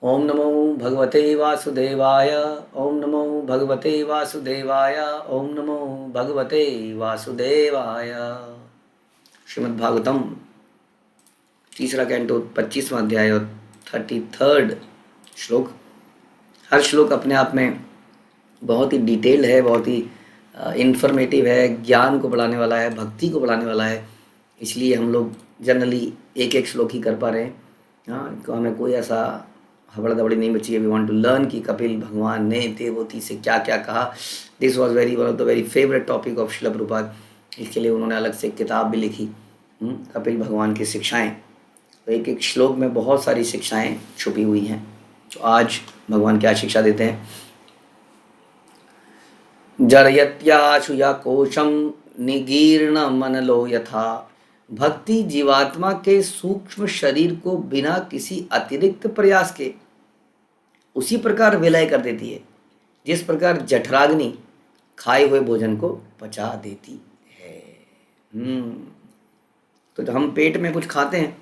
ओम नमो भगवते वासुदेवाय। ओम नमो भगवते वासुदेवाय। ओम नमो भगवते वासुदेवाय। श्रीमद् भागवतम तीसरा कैंटो 25वां अध्याय और 33rd श्लोक। हर श्लोक अपने आप में बहुत ही डिटेल्ड है, बहुत ही इंफॉर्मेटिव है, ज्ञान को बढ़ाने वाला है, भक्ति को बढ़ाने वाला है। इसलिए हम लोग जनरली एक एक श्लोक ही कर पा रहे हैं। हाँ, तो हमें कोई ऐसा हबड़ा दबड़ी नहीं बची है। वी वांट टू लर्न कि कपिल भगवान ने देवहूति से क्या क्या कहा। This was very one of the very favourite topic of Srila Prabhupada. इसके लिए उन्होंने अलग से एक किताब भी लिखी, कपिल भगवान की शिक्षाएं। तो एक एक श्लोक में बहुत सारी शिक्षाएं छुपी हुई हैं। तो आज भगवान क्या शिक्षा देते हैं। जरयत्याशु या कोशम निगीर्ण मनलो यथा। भक्ति जीवात्मा के सूक्ष्म शरीर को बिना किसी अतिरिक्त प्रयास के उसी प्रकार विलय कर देती है जिस प्रकार जठराग्नि खाए हुए भोजन को पचा देती है। तो जब हम पेट में कुछ खाते हैं,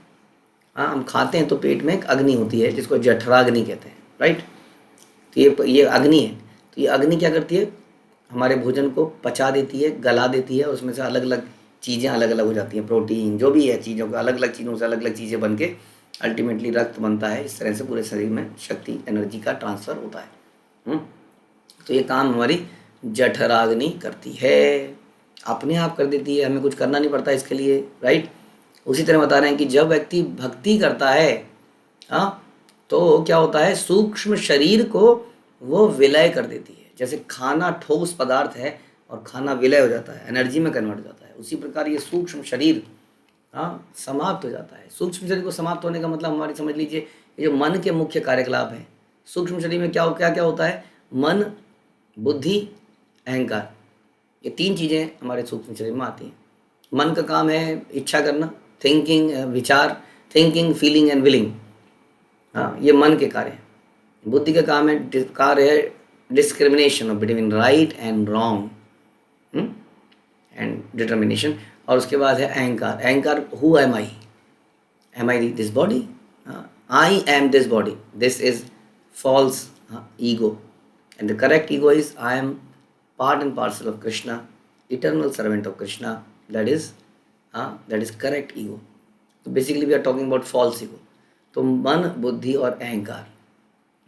हाँ हम खाते हैं तो पेट में एक अग्नि होती है जिसको जठराग्नि कहते हैं, राइट। तो ये अग्नि है। तो ये अग्नि क्या करती है, हमारे भोजन को पचा देती है, गला देती है। उसमें से अलग अलग चीज़ें अलग अलग हो जाती हैं, प्रोटीन जो भी है, चीज़ों को अलग अलग चीज़ों से अलग अलग चीज़ें बन के अल्टीमेटली रक्त बनता है। इस तरह से पूरे शरीर में शक्ति, एनर्जी का ट्रांसफ़र होता है। तो ये काम हमारी जठराग्नि करती है, अपने आप कर देती है, हमें कुछ करना नहीं पड़ता इसके लिए, राइट। उसी तरह बता रहे हैं कि जब व्यक्ति भक्ति करता है, हाँ, तो क्या होता है, सूक्ष्म शरीर को वो विलय कर देती है। जैसे खाना ठोस पदार्थ है और खाना विलय हो जाता है, एनर्जी में कन्वर्ट हो जाता है, उसी प्रकार ये सूक्ष्म शरीर, हाँ, समाप्त हो जाता है। सूक्ष्म शरीर को समाप्त होने का मतलब हमारी समझ लीजिए ये जो मन के मुख्य कार्यकलाप हैं। सूक्ष्म शरीर में क्या क्या होता है, मन, बुद्धि, अहंकार, ये तीन चीज़ें हमारे सूक्ष्म शरीर में आती हैं। मन का काम है इच्छा करना, थिंकिंग, विचार, थिंकिंग, फीलिंग एंड विलिंग, हाँ, ये मन के कार्य हैं। बुद्धि का काम है, कार्य है discrimination between right and wrong and determination. और उसके बाद है अहंकार। अहंकार, who am I this body, I am this body, this is false ego and the correct ego is I am part and parcel of Krishna, eternal servant of Krishna. That is correct ego. So basically we are talking about false ego. तो मन, बुद्धि और अहंकार,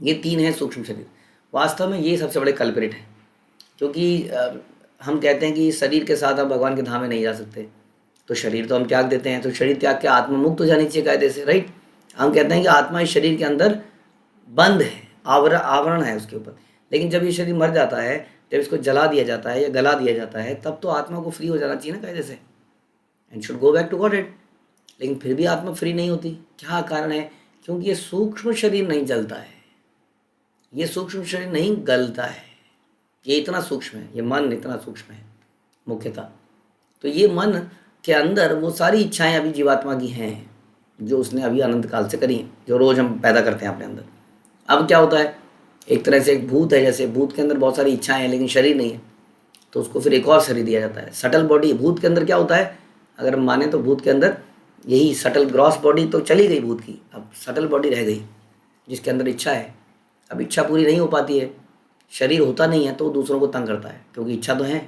ये तीन है सूक्ष्म शरीर। वास्तव में ये सबसे बड़े कल्प्रिट हैं, क्योंकि हम कहते हैं कि शरीर के साथ हम भगवान के धाम में नहीं जा सकते। तो शरीर तो हम त्याग देते हैं, तो शरीर त्याग के आत्मा मुक्त हो जानी चाहिए कायदे से, राइट। हम कहते हैं कि आत्मा इस शरीर के अंदर बंद है, आवरण है उसके ऊपर। लेकिन जब ये शरीर मर जाता है, जब इसको जला दिया जाता है या गला दिया जाता है, तब तो आत्मा को फ्री हो जाना चाहिए ना कायदे से, and should go back to God it. लेकिन फिर भी आत्मा फ्री नहीं होती। क्या कारण है, क्योंकि ये सूक्ष्म शरीर नहीं जलता है, ये सूक्ष्म शरीर नहीं गलता है। ये इतना सूक्ष्म है, ये मन इतना सूक्ष्म है मुख्यतः। तो ये मन के अंदर वो सारी इच्छाएं अभी जीवात्मा की हैं जो उसने अभी अनंत काल से करी हैं, जो रोज़ हम पैदा करते हैं अपने अंदर। अब क्या होता है, एक तरह से एक भूत है, जैसे भूत के अंदर बहुत सारी इच्छाएं हैं लेकिन शरीर नहीं है, तो उसको फिर एक और शरीर दिया जाता है, सटल बॉडी। भूत के अंदर क्या होता है, अगर हम माने तो भूत के अंदर यही सटल, ग्रॉस बॉडी तो चली गई भूत की, अब सटल बॉडी रह गई जिसके अंदर इच्छा है। अब इच्छा पूरी नहीं हो पाती है, शरीर होता नहीं है तो दूसरों को तंग करता है, क्योंकि इच्छा तो है,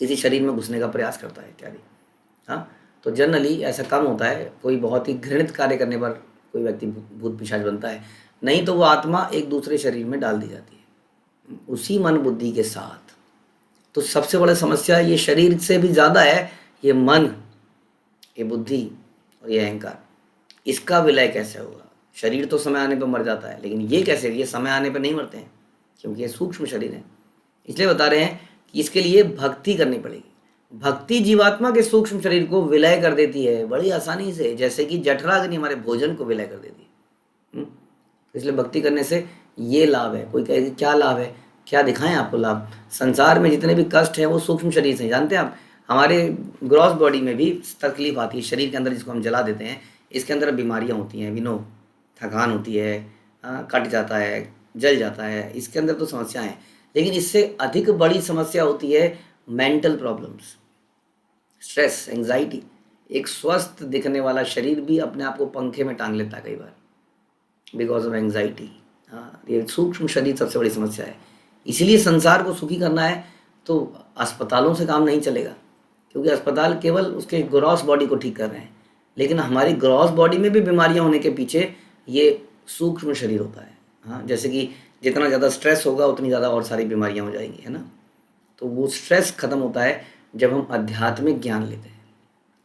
किसी शरीर में घुसने का प्रयास करता है इत्यादि। हाँ, तो जनरली ऐसा कम होता है, कोई बहुत ही घृणित कार्य करने पर कोई व्यक्ति भूत पिशाच बनता है, नहीं तो वो आत्मा एक दूसरे शरीर में डाल दी जाती है उसी मन बुद्धि के साथ। तो सबसे बड़ी समस्या ये शरीर से भी ज़्यादा है, ये मन, ये बुद्धि और ये अहंकार। इसका विलय कैसे होगा। शरीर तो समय आने पर मर जाता है, लेकिन ये कैसे, ये समय आने पर नहीं मरते हैं क्योंकि ये सूक्ष्म शरीर है। इसलिए बता रहे हैं कि इसके लिए भक्ति करनी पड़ेगी। भक्ति जीवात्मा के सूक्ष्म शरीर को विलय कर देती है बड़ी आसानी से, जैसे कि जठराग्नि हमारे भोजन को विलय कर देती है। इसलिए भक्ति करने से ये लाभ है। कोई कहे क्या लाभ है, क्या दिखाएं आपको लाभ। संसार में जितने भी कष्ट हैं वो सूक्ष्म शरीर से, जानते हैं आप, हमारे ग्रॉस बॉडी में भी तकलीफ आती है, शरीर के अंदर जिसको हम जला देते हैं, इसके अंदर बीमारियां होती हैं, विनो, थकान होती है, कट जाता है, जल जाता है, इसके अंदर तो समस्याएं हैं। लेकिन इससे अधिक बड़ी समस्या होती है मेंटल प्रॉब्लम्स, स्ट्रेस, एंग्जाइटी। एक स्वस्थ दिखने वाला शरीर भी अपने आप को पंखे में टांग लेता है कई बार, बिकॉज ऑफ एंग्जाइटी। हाँ, ये सूक्ष्म शरीर सबसे बड़ी समस्या है। इसीलिए संसार को सुखी करना है तो अस्पतालों से काम नहीं चलेगा, क्योंकि अस्पताल केवल उसके ग्रॉस बॉडी को ठीक कर रहे हैं, लेकिन हमारी ग्रॉस बॉडी में भी बीमारियां होने के पीछे ये सूक्ष्म शरीर होता है। हाँ, जैसे कि जितना ज़्यादा स्ट्रेस होगा उतनी ज़्यादा और सारी बीमारियां हो जाएंगी, है ना। तो वो स्ट्रेस खत्म होता है जब हम आध्यात्मिक ज्ञान लेते हैं,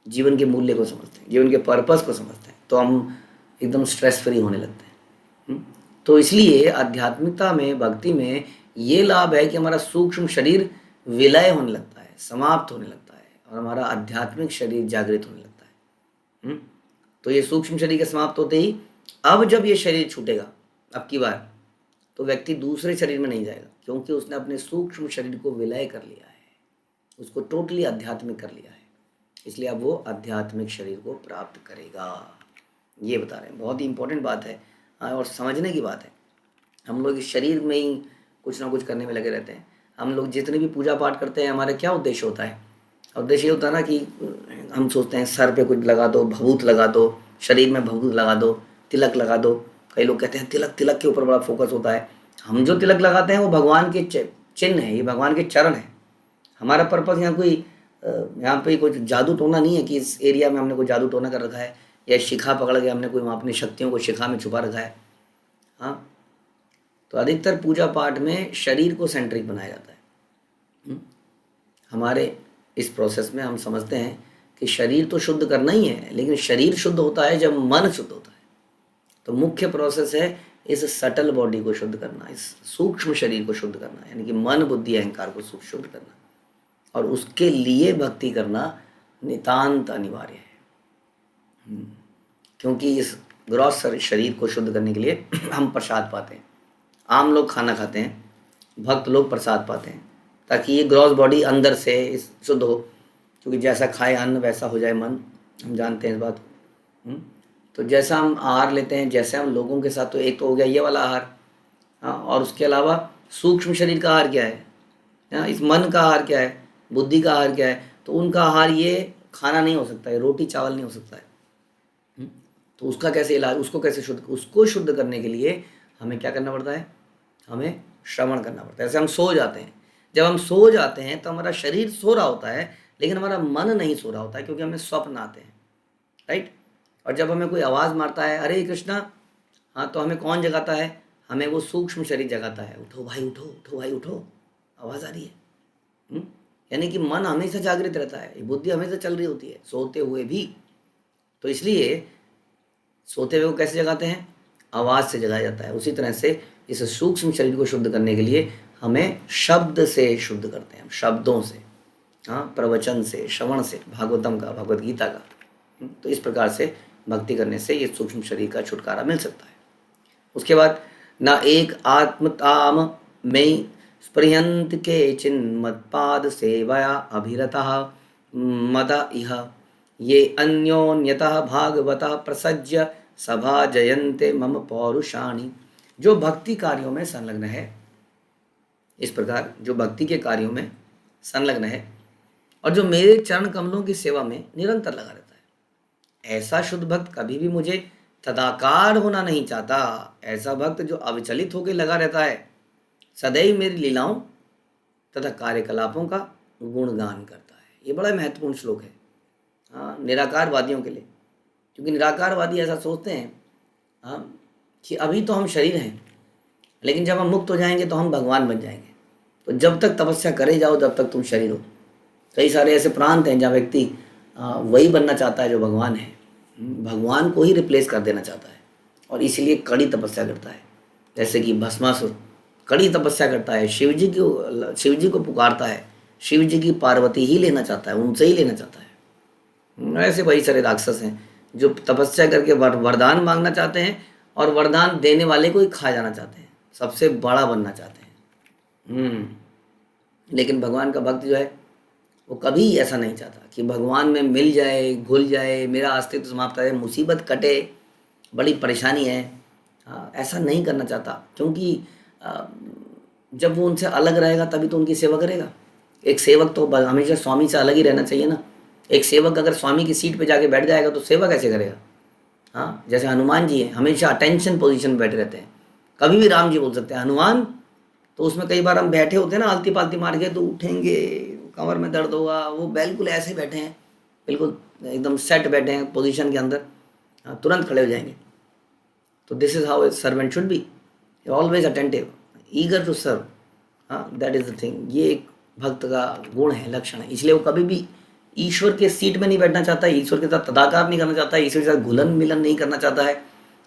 जीवन के मूल्य को समझते हैं, जीवन के पर्पस को समझते हैं, तो हम एकदम स्ट्रेस फ्री होने लगते हैं। तो इसलिए आध्यात्मिकता में, भक्ति में ये लाभ है कि हमारा सूक्ष्म शरीर विलय होने लगता है, समाप्त होने लगता है, और हमारा आध्यात्मिक शरीर जागृत होने लगता है। तो ये सूक्ष्म शरीर के समाप्त होते ही अब जब ये शरीर छूटेगा अब की बार, तो व्यक्ति दूसरे शरीर में नहीं जाएगा, क्योंकि उसने अपने सूक्ष्म शरीर को विलय कर लिया है, उसको टोटली आध्यात्मिक कर लिया है। इसलिए अब वो आध्यात्मिक शरीर को प्राप्त करेगा। ये बता रहे हैं, बहुत ही इंपॉर्टेंट बात है और समझने की बात है। हम लोग इस शरीर में ही कुछ ना कुछ करने में लगे रहते हैं। हम लोग जितने भी पूजा पाठ करते हैं, हमारा क्या उद्देश्य होता है? उद्देश्य ये होता है ना कि हम सोचते हैं सर पे कुछ लगा दो, भभूत लगा दो, शरीर में भभूत लगा दो, तिलक लगा दो। कई लोग कहते हैं तिलक, तिलक के ऊपर बड़ा फोकस होता है। हम जो तिलक लगाते हैं वो भगवान के चिन्ह है, ये भगवान के चरण है। हमारा पर्पस यहाँ पे कुछ जादू टोना नहीं है कि इस एरिया में हमने कोई जादू टोना कर रखा है, या शिखा पकड़ के हमने कोई वहाँ अपनी शक्तियों को शिखा में छुपा रखा है। हाँ, तो अधिकतर पूजा पाठ में शरीर को सेंट्रिक बनाया जाता है। हमारे इस प्रोसेस में हम समझते हैं कि शरीर तो शुद्ध करना ही है, लेकिन शरीर शुद्ध होता है जब मन शुद्ध होता है। तो मुख्य प्रोसेस है इस सटल बॉडी को शुद्ध करना, इस सूक्ष्म शरीर को शुद्ध करना, यानी कि मन, बुद्धि, अहंकार को शुद्ध करना, और उसके लिए भक्ति करना नितांत अनिवार्य है। क्योंकि इस ग्रॉस शरीर को शुद्ध करने के लिए हम प्रसाद पाते हैं। आम लोग खाना खाते हैं, भक्त लोग प्रसाद पाते हैं, ताकि ये ग्रॉस बॉडी अंदर से शुद्ध हो, क्योंकि जैसा खाए अन्न वैसा हो जाए मन, हम जानते हैं इस बात को। तो जैसा हम आहार लेते हैं, जैसे हम लोगों के साथ, तो एक तो हो गया ये वाला आहार। हाँ, और उसके अलावा सूक्ष्म शरीर का आहार क्या है? हाँ, इस मन का आहार क्या है, बुद्धि का आहार क्या है? तो उनका आहार ये खाना नहीं हो सकता है, रोटी चावल नहीं हो सकता है। तो उसका कैसे इलाज, उसको शुद्ध करने के लिए हमें क्या करना पड़ता है? हमें श्रवण करना पड़ता है। जैसे हम सो जाते हैं, जब हम सो जाते हैं तो हमारा शरीर सो रहा होता है, लेकिन हमारा मन नहीं सो रहा होता है, क्योंकि हमें स्वप्न आते हैं, राइट। और जब हमें कोई आवाज़ मारता है हरे कृष्णा, हाँ, तो हमें कौन जगाता है? हमें वो सूक्ष्म शरीर जगाता है, उठो भाई उठो, उठो भाई उठो, आवाज़ आ रही है। यानी कि मन हमेशा जागृत रहता है, बुद्धि हमेशा चल रही होती है, सोते हुए भी। तो इसलिए सोते हुए को कैसे जगाते हैं? आवाज़ से जगाया जाता है। उसी तरह से इस सूक्ष्म शरीर को शुद्ध करने के लिए हमें शब्द से शुद्ध करते हैं, हम शब्दों से, हाँ, प्रवचन से, श्रवण से, भागवतम का, भगवद गीता का। तो इस प्रकार से भक्ति करने से ये सूक्ष्म शरीर का छुटकारा मिल सकता है। उसके बाद न एक आत्मताम में स्पृहंत के चिन्मत्पाद सेवया अभिरतः मद इह ये अन्योन्यतः भागवतः प्रसज्य सभा जयन्ते मम पौरुषाणि। जो भक्ति कार्यों में संलग्न है, इस प्रकार जो भक्ति के कार्यों में संलग्न है और जो मेरे चरण कमलों की सेवा में निरंतर लगा रहता है, ऐसा शुद्ध भक्त कभी भी मुझे तदाकार होना नहीं चाहता। ऐसा भक्त जो अविचलित होकर लगा रहता है, सदैव मेरी लीलाओं तथा कार्यकलापों का गुणगान करता है। ये बड़ा महत्वपूर्ण श्लोक है, हाँ, निराकारवादियों के लिए। क्योंकि निराकारवादी ऐसा सोचते हैं, हाँ, कि अभी तो हम शरीर हैं, लेकिन जब हम मुक्त हो जाएंगे तो हम भगवान बन जाएंगे। तो जब तक तपस्या करे जाओ जब तक तुम शरीर हो। कई सारे ऐसे प्रांत हैं जहाँ व्यक्ति वही बनना चाहता है जो भगवान है, भगवान को ही रिप्लेस कर देना चाहता है, और इसीलिए कड़ी तपस्या करता है। जैसे कि भस्मासुर कड़ी तपस्या करता है, शिव जी को पुकारता है, शिव जी की पार्वती ही लेना चाहता है, उनसे ही लेना चाहता है। ऐसे कई सारे राक्षस हैं जो तपस्या करके वरदान मांगना चाहते हैं, और वरदान देने वाले को ही खा जाना चाहते हैं, सबसे बड़ा बनना चाहते हैं। लेकिन भगवान का भक्त जो है वो कभी ऐसा नहीं चाहता कि भगवान में मिल जाए, घुल जाए, मेरा अस्तित्व समाप्त है, मुसीबत कटे, बड़ी परेशानी है, ऐसा नहीं करना चाहता। क्योंकि जब वो उनसे अलग रहेगा तभी तो उनकी सेवा करेगा। एक सेवक तो हमेशा स्वामी से अलग ही रहना चाहिए ना। एक सेवक अगर स्वामी की सीट पे जाके बैठ जाएगा तो सेवा कैसे करेगा? हाँ, जैसे हनुमान जी हैं, हमेशा अटेंशन पोजीशन में बैठे रहते हैं, कभी भी राम जी बोल सकते हैं हनुमान। तो उसमें कई बार हम बैठे होते हैं ना, आलती पालती मार के, तो उठेंगे, कमर में दर्द होगा, वो बिल्कुल ऐसे बैठे हैं, बिल्कुल एकदम सेट बैठे हैं पोजीशन के अंदर, हाँ, तुरंत खड़े हो जाएंगे। तो this is how a servant should be, always attentive, eager to serve. हाँ, दैट इज द थिंग। ये एक भक्त का गुण है, लक्षण है। इसलिए वो कभी भी ईश्वर के सीट में नहीं बैठना चाहता है, ईश्वर के साथ तदाकार नहीं करना चाहता है, ईश्वर के साथ घुलन मिलन नहीं करना चाहता है,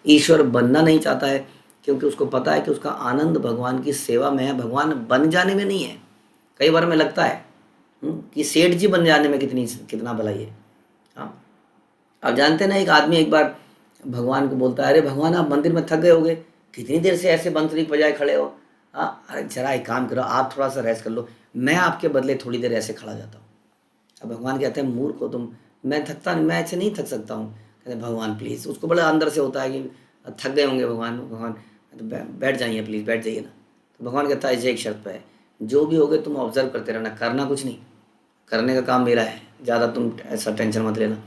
ईश्वर बनना नहीं चाहता है, क्योंकि उसको पता है कि उसका आनंद भगवान की सेवा में है, भगवान बन जाने में नहीं है। कई बार हमें लगता है कि सेठ जी बन जाने में कितना भलाई है। हाँ, आप जानते हैं ना, एक आदमी एक बार भगवान को बोलता है, अरे भगवान आप मंदिर में थक गए होगे, कितनी देर से ऐसे बंसुरी के बजाय खड़े हो, हाँ, अरे जरा एक काम करो, आप थोड़ा सा रेस्ट कर लो, मैं आपके बदले थोड़ी देर ऐसे खड़ा जाता हूँ। अब भगवान कहते हैं, मूर्ख हो तुम, मैं थकता नहीं, मैं ऐसे नहीं थक सकता हूँ। कहते हैं भगवान प्लीज़, उसको बड़ा अंदर से होता है कि थक गए होंगे भगवान, भगवान तो बैठ जाइए प्लीज़, बैठ जाइए ना। तो भगवान कहता है, एक शर्त पे है, जो भी होगे तुम ऑब्जर्व करते रहना, करना कुछ नहीं, करने का काम मेरा है, ज़्यादा तुम ऐसा टेंशन मत लेना।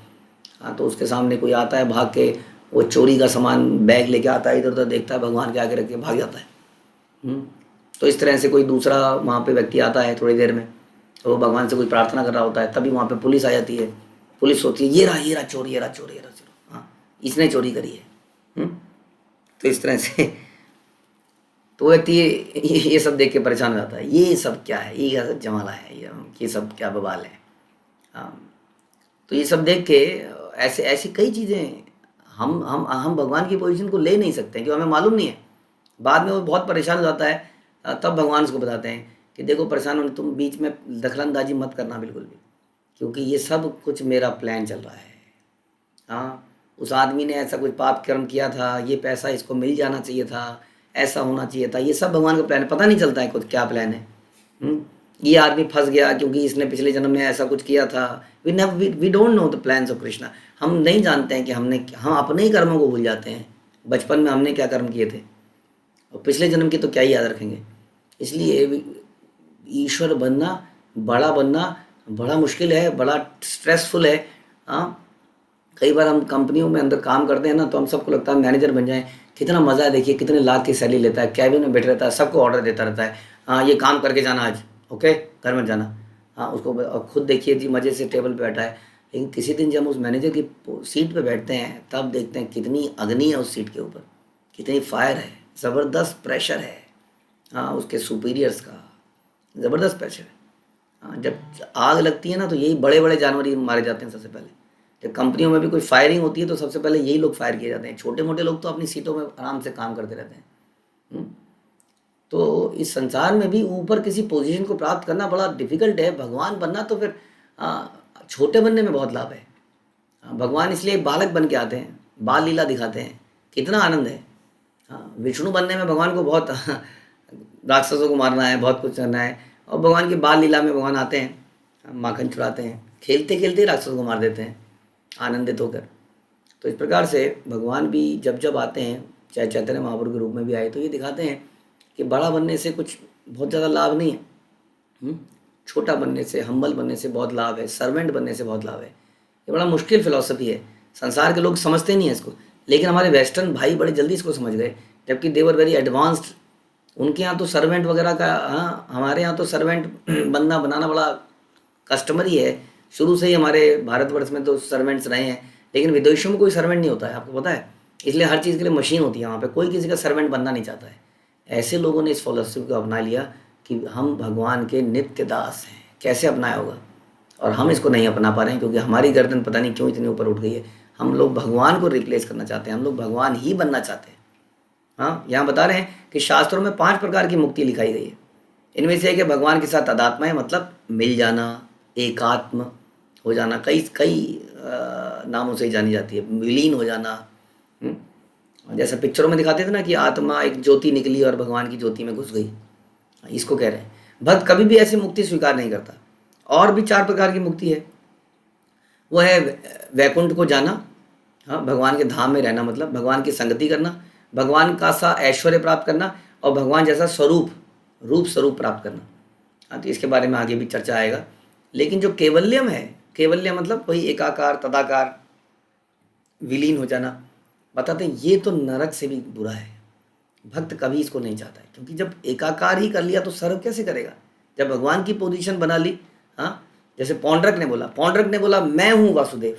हाँ, तो उसके सामने कोई आता है भाग के, वो चोरी का सामान बैग लेके आता है, इधर उधर देखता है, भगवान के आगे रख के भाग जाता है। तो इस तरह से कोई दूसरा वहाँ पे व्यक्ति आता है थोड़ी देर में, तो वो भगवान से कोई प्रार्थना कर रहा होता है, तभी वहाँ पे पुलिस आ जाती है। पुलिस होती है, ये रहा चोर, ये रहा चोर, ये रहा चोर, हाँ, इसने चोरी करी है। तो इस तरह से तो व्यक्ति ये सब देख के परेशान हो जाता है, ये सब क्या है, ये क्या सब जमाला है, ये सब क्या बवाल है। हाँ, तो ये सब देख के ऐसे ऐसी कई चीज़ें हम भगवान की पोजीशन को ले नहीं सकते, क्योंकि हमें मालूम नहीं है। बाद में वो बहुत परेशान हो जाता है, तब भगवान उसको बताते हैं कि देखो परेशान होने, तुम बीच में दखलंदाजी मत करना बिल्कुल भी, क्योंकि ये सब कुछ मेरा प्लान चल रहा है। हाँ, उस आदमी ने ऐसा कुछ पाप कर्म किया था, ये पैसा इसको मिल जाना चाहिए था, ऐसा होना चाहिए था, ये सब भगवान का प्लान है, पता नहीं चलता है कुछ क्या प्लान है। ये आदमी फंस गया क्योंकि इसने पिछले जन्म में ऐसा कुछ किया था। We don't know the plans of Krishna. हम नहीं जानते हैं कि हम अपने ही कर्मों को भूल जाते हैं, बचपन में हमने क्या कर्म किए थे, और पिछले जन्म की तो क्या ही याद रखेंगे। इसलिए ईश्वर बनना, बड़ा बनना बड़ा मुश्किल है, बड़ा स्ट्रेसफुल है। हाँ, कई बार हम कंपनियों में अंदर काम करते हैं ना, तो हम सबको लगता है मैनेजर बन जाएं, कितना मज़ा है, देखिए कितने लाख की सैलरी लेता है, कैबिन में बैठे रहता है, सबको ऑर्डर देता रहता है, हाँ ये काम करके जाना आज, ओके, घर में जाना। हाँ, उसको खुद देखिए जी मज़े से टेबल पे बैठा है। लेकिन किसी दिन जब हम उस मैनेजर की सीट पे बैठते हैं, तब देखते हैं कितनी अग्नि है उस सीट के ऊपर, कितनी फायर है, ज़बरदस्त प्रेशर है। हाँ, उसके सुपीरियर्स का ज़बरदस्त प्रेशर है। हाँ, जब आग लगती है ना, तो यही बड़े बड़े जानवर ही मारे जाते हैं सबसे पहले। जब कंपनियों में भी कोई फायरिंग होती है, तो सबसे पहले यही लोग फायर किए जाते हैं, छोटे मोटे लोग तो अपनी सीटों में आराम से काम करते रहते हैं। तो इस संसार में भी ऊपर किसी पोजीशन को प्राप्त करना बड़ा डिफिकल्ट है। भगवान बनना तो फिर छोटे बनने में बहुत लाभ है। भगवान इसलिए बालक बन के आते हैं, बाल लीला दिखाते हैं, कितना आनंद है। हाँ, विष्णु बनने में भगवान को बहुत राक्षसों को मारना है, बहुत कुछ करना है, और भगवान की बाल लीला में भगवान आते हैं, माखन चुराते हैं, खेलते खेलते राक्षसों को मार देते हैं आनंदित होकर। तो इस प्रकार से भगवान भी जब जब आते हैं, चाहे चैतन्य महाप्रभु के रूप में भी आए, तो ये दिखाते हैं कि बड़ा बनने से कुछ बहुत ज़्यादा लाभ नहीं है। छोटा बनने से, हम्बल बनने से बहुत लाभ है, सर्वेंट बनने से बहुत लाभ है। ये बड़ा मुश्किल फिलॉसफी है, संसार के लोग समझते नहीं हैं इसको, लेकिन हमारे वेस्टर्न भाई बड़े जल्दी इसको समझ गए, जबकि देवर वेरी एडवांस्ड। उनके यहाँ तो सर्वेंट वगैरह का, हाँ, हमारे यहाँ तो सर्वेंट बनना बनाना बड़ा कस्टमरी है। शुरू से ही हमारे भारतवर्ष में तो सर्वेंट्स रहे हैं, लेकिन विदेशों में कोई सर्वेंट नहीं होता है, आपको पता है। इसलिए हर चीज़ के लिए मशीन होती है वहाँ पे, कोई किसी का सर्वेंट बनना नहीं चाहता है। ऐसे लोगों ने इस फिलॉसफी को अपना लिया कि हम भगवान के नित्य दास हैं। कैसे अपनाया होगा, और हम इसको नहीं अपना पा रहे हैं, क्योंकि हमारी गर्दन पता नहीं क्यों इतनी ऊपर उठ गई है। हम लोग भगवान को रिप्लेस करना चाहते हैं, हम लोग भगवान ही बनना चाहते हैं। हाँ, यहाँ बता रहे हैं कि शास्त्रों में 5 प्रकार की मुक्ति लिखाई गई है। इनमें से एक है भगवान के साथ तादात्म्य है, मतलब मिल जाना, एकात्म हो जाना, कई कई नामों से जानी जाती है, विलीन हो जाना। जैसा पिक्चरों में दिखाते थे ना कि आत्मा एक ज्योति निकली और भगवान की ज्योति में घुस गई, इसको कह रहे हैं। भक्त कभी भी ऐसी मुक्ति स्वीकार नहीं करता। और भी 4 प्रकार की मुक्ति है। वो है वैकुंठ को जाना, हाँ, भगवान के धाम में रहना, मतलब भगवान की संगति करना, भगवान का सा ऐश्वर्य प्राप्त करना, और भगवान जैसा रूप स्वरूप प्राप्त करना। हाँ, तो इसके बारे में आगे भी चर्चा आएगा। लेकिन जो केवल्यम है, केवल्य मतलब वही एकाकार, तदाकार, विलीन हो जाना, बताते हैं ये तो नरक से भी बुरा है। भक्त कभी इसको नहीं चाहता है, क्योंकि जब एकाकार ही कर लिया तो सर्व कैसे करेगा। जब भगवान की पोजीशन बना ली, हाँ, जैसे पौंड्रक ने बोला मैं हूँ वासुदेव।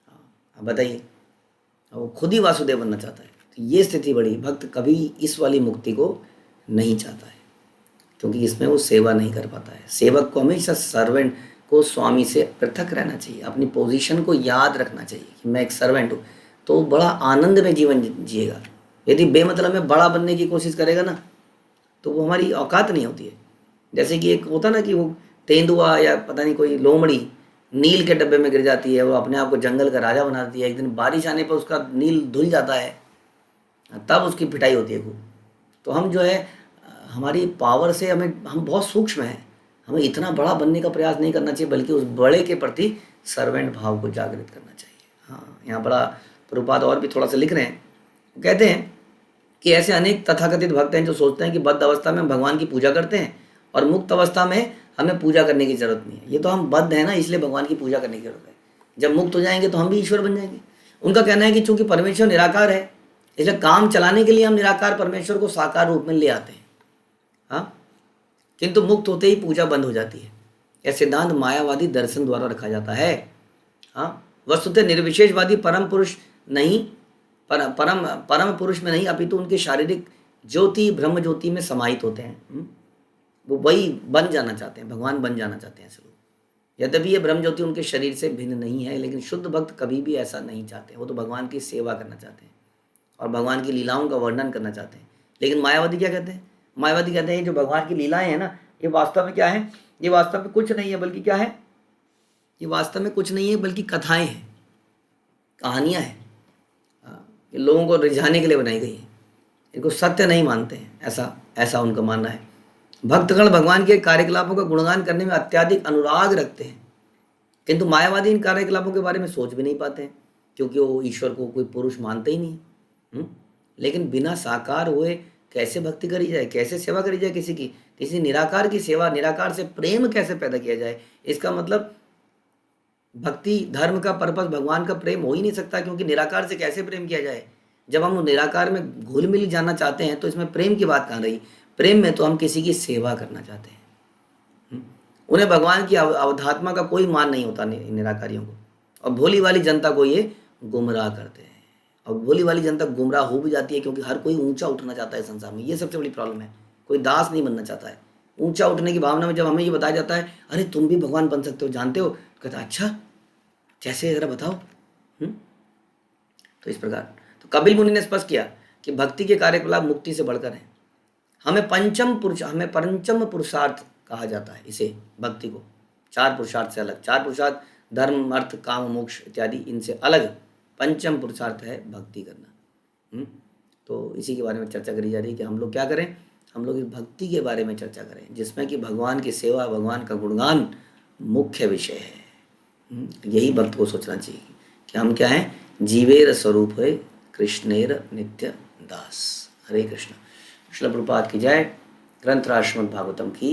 हाँ, अब बताइए, वो खुद ही वासुदेव बनना चाहता है। तो ये स्थिति बड़ी, भक्त कभी इस वाली मुक्ति को नहीं चाहता है, क्योंकि इसमें वो सेवा नहीं कर पाता है। सेवक को हमेशा सर्वेंट को स्वामी से पृथक रहना चाहिए, अपनी पोजीशन को याद रखना चाहिए कि मैं एक सर्वेंट हूँ, तो बड़ा आनंद में जीवन जिएगा। यदि बेमतलब में बड़ा बनने की कोशिश करेगा ना, तो वो हमारी औकात नहीं होती है। जैसे कि एक होता ना कि वो तेंदुआ या पता नहीं कोई लोमड़ी नील के डब्बे में गिर जाती है, वो अपने आप को जंगल का राजा बना देती है। एक दिन बारिश आने पर उसका नील धुल जाता है, तब उसकी पिटाई होती है खूब। तो हम जो है हमारी पावर से हम बहुत सूक्ष्म हैं, हमें इतना बड़ा बनने का प्रयास नहीं करना चाहिए, बल्कि उस बड़े के प्रति सर्वेंट भाव को जागृत करना चाहिए। हाँ, यहाँ बड़ा प्रभुपाद और भी थोड़ा सा लिख रहे हैं। वो कहते हैं कि ऐसे अनेक तथाकथित भक्त हैं जो सोचते हैं कि बद्ध अवस्था में हम भगवान की पूजा करते हैं और मुक्त अवस्था में हमें पूजा करने की जरूरत नहीं है। ये तो हम बद्ध हैं ना, इसलिए भगवान की पूजा करने की जरूरत है। जब मुक्त हो जाएंगे तो हम भी ईश्वर बन जाएंगे। उनका कहना है कि चूंकि परमेश्वर निराकार है, इसलिए काम चलाने के लिए हम निराकार परमेश्वर को साकार रूप में ले आते हैं। हाँ, किंतु मुक्त होते ही पूजा बंद हो जाती है। यह सिद्धांत मायावादी दर्शन द्वारा रखा जाता है। हाँ, वस्तुतः निर्विशेषवादी परम पुरुष नहीं, परम पुरुष में नहीं, अपितु उनके शारीरिक ज्योति ब्रह्म ज्योति में समाहित होते हैं। वो वही बन जाना चाहते हैं, भगवान बन जाना चाहते हैं ऐसे लोग। यद्यपि ये ब्रह्म ज्योति उनके शरीर से भिन्न नहीं है, लेकिन शुद्ध भक्त कभी भी ऐसा नहीं चाहते। वो तो भगवान की सेवा करना चाहते हैं और भगवान की लीलाओं का वर्णन करना चाहते हैं। लेकिन मायावादी क्या कहते हैं? मायावादी कहते हैं जो भगवान की लीलाएं हैं ना, ये वास्तव में क्या है? ये वास्तव में कुछ नहीं है, बल्कि क्या है? ये वास्तव में कुछ नहीं है, बल्कि कथाएं हैं, कहानियां हैं। ये लोगों को रिझाने के लिए बनाई गई है, इनको सत्य नहीं मानते हैं, ऐसा उनका मानना है। भक्तगण भगवान के कार्यकलापों का गुणगान करने में अत्यधिक अनुराग रखते हैं, किंतु मायावादी इन कार्यकलापों के बारे में सोच भी नहीं पाते हैं, क्योंकि वो ईश्वर को कोई पुरुष मानते ही नहीं है। लेकिन बिना साकार हुए कैसे भक्ति करी जाए, कैसे सेवा करी जाए किसी निराकार की सेवा, निराकार से प्रेम कैसे पैदा किया जाए? इसका मतलब भक्ति धर्म का पर्पस भगवान का प्रेम हो ही नहीं सकता, क्योंकि निराकार से कैसे प्रेम किया जाए? जब हम निराकार में घुल मिल जाना चाहते हैं तो इसमें प्रेम की बात कहाँ रही? प्रेम में तो हम किसी की सेवा करना चाहते हैं। उन्हें भगवान की अवधात्मा का कोई मान नहीं होता निराकारियों को, और भोली वाली जनता को ये गुमराह करते हैं। और भोली वाली जनता गुमराह हो भी जाती है, क्योंकि हर कोई ऊंचा उठना चाहता है संसार में। ये सबसे बड़ी प्रॉब्लम है, कोई दास नहीं बनना चाहता है। ऊंचा उठने की भावना में जब हमें ये बताया जाता है, अरे तुम भी भगवान बन सकते हो, जानते हो, कहता अच्छा कैसे, जरा बताओ। तो इस प्रकार तो कपिल मुनि ने स्पष्ट किया कि भक्ति के कार्यकलाप मुक्ति से बढ़कर हैं। हमें पंचम पुरुषार्थ कहा जाता है इसे, भक्ति को। 4 पुरुषार्थ से अलग, 4 पुरुषार्थ धर्म अर्थ काम मोक्ष इत्यादि, इनसे अलग पंचम पुरुषार्थ है भक्ति करना। तो इसी के बारे में चर्चा करी जा रही है कि हम लोग क्या करें। हम लोग इस भक्ति के बारे में चर्चा करें, जिसमें कि भगवान की सेवा, भगवान का गुणगान मुख्य विषय है। यही भक्त को सोचना चाहिए कि हम क्या हैं, जीवेर स्वरूप है कृष्णेर नित्य दास। हरे कृष्ण। श्रील प्रभुपाद की जय। ग्रंथराज श्रीमद् भागवतम की